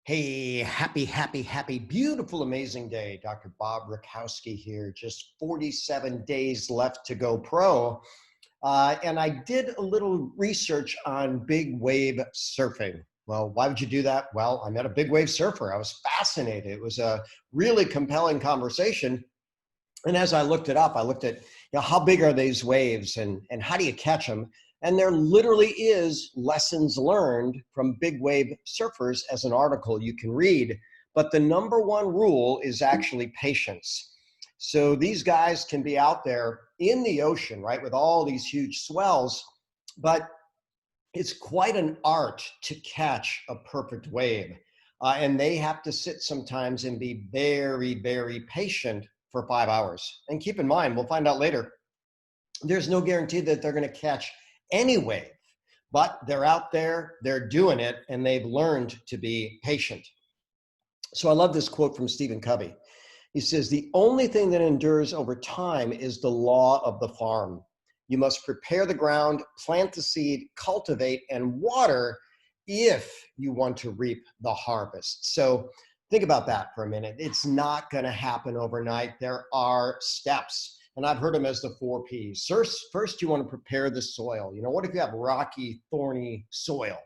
Hey, happy, beautiful, amazing day. Dr. Bob Rakowski here. Just 47 days left to go pro. And I did a little research on big wave surfing. Well, why would you do that? Well, I met a big wave surfer. I was fascinated. It was a really compelling conversation. And as I looked it up, I looked at how big are these waves and how do you catch them? And there literally is lessons learned from big wave surfers as an article you can read. But the number one rule is actually patience. So these guys can be out there in the ocean, right, with all these huge swells, but it's quite an art to catch a perfect wave. And they have to sit sometimes and be very, very patient for 5 hours. And keep in mind, we'll find out later, there's no guarantee that they're going to catch any wave, but they're out there, they're doing it, and they've learned to be patient. So I love this quote from Stephen Covey. He says, "The only thing that endures over time is the law of the farm. You must prepare the ground, plant the seed, cultivate, and water if you want to reap the harvest." So think about that for a minute. It's not going to happen overnight. There are steps. And I've heard them as the 4 Ps. First, you want to prepare the soil. What if you have rocky, thorny soil?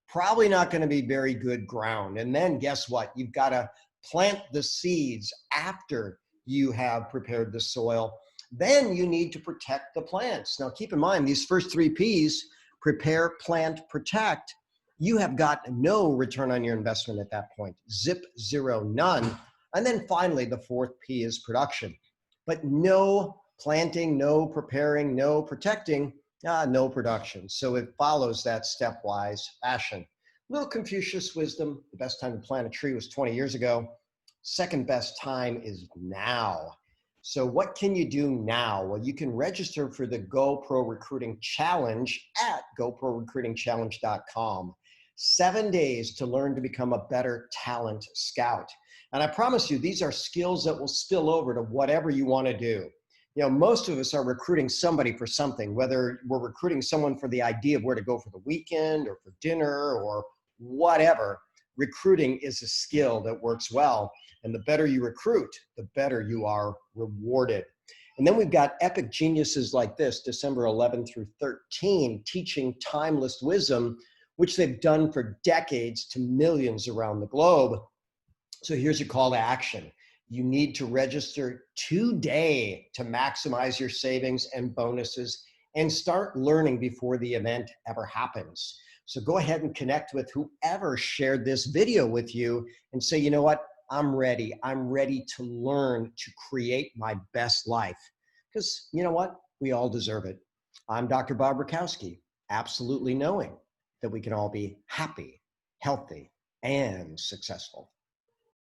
Probably not going to be very good ground. And then guess what? You've got to plant the seeds after you have prepared the soil. Then you need to protect the plants. Now, keep in mind, these first 3 Ps, prepare, plant, protect, you have got no return on your investment at that point. Zip, zero, none. And then finally, the 4th P is production. But no planting, no preparing, no protecting, no production. So it follows that stepwise fashion. Little Confucius wisdom: the best time to plant a tree was 20 years ago. Second best time is now. So what can you do now? Well, you can register for the GoPro Recruiting Challenge at goprorecruitingchallenge.com. 7 days to learn to become a better talent scout. And I promise you, these are skills that will spill over to whatever you want to do. Most of us are recruiting somebody for something, whether we're recruiting someone for the idea of where to go for the weekend or for dinner or whatever. Recruiting is a skill that works well. And the better you recruit, the better you are rewarded. And then we've got epic geniuses like this, December 11 through 13, teaching timeless wisdom, which they've done for decades to millions around the globe. So here's your call to action. You need to register today to maximize your savings and bonuses and start learning before the event ever happens. So go ahead and connect with whoever shared this video with you and say, you know what? I'm ready. I'm ready to learn to create my best life. Because you know what? We all deserve it. I'm Dr. Bob Rakowski, absolutely knowing that we can all be happy, healthy, and successful.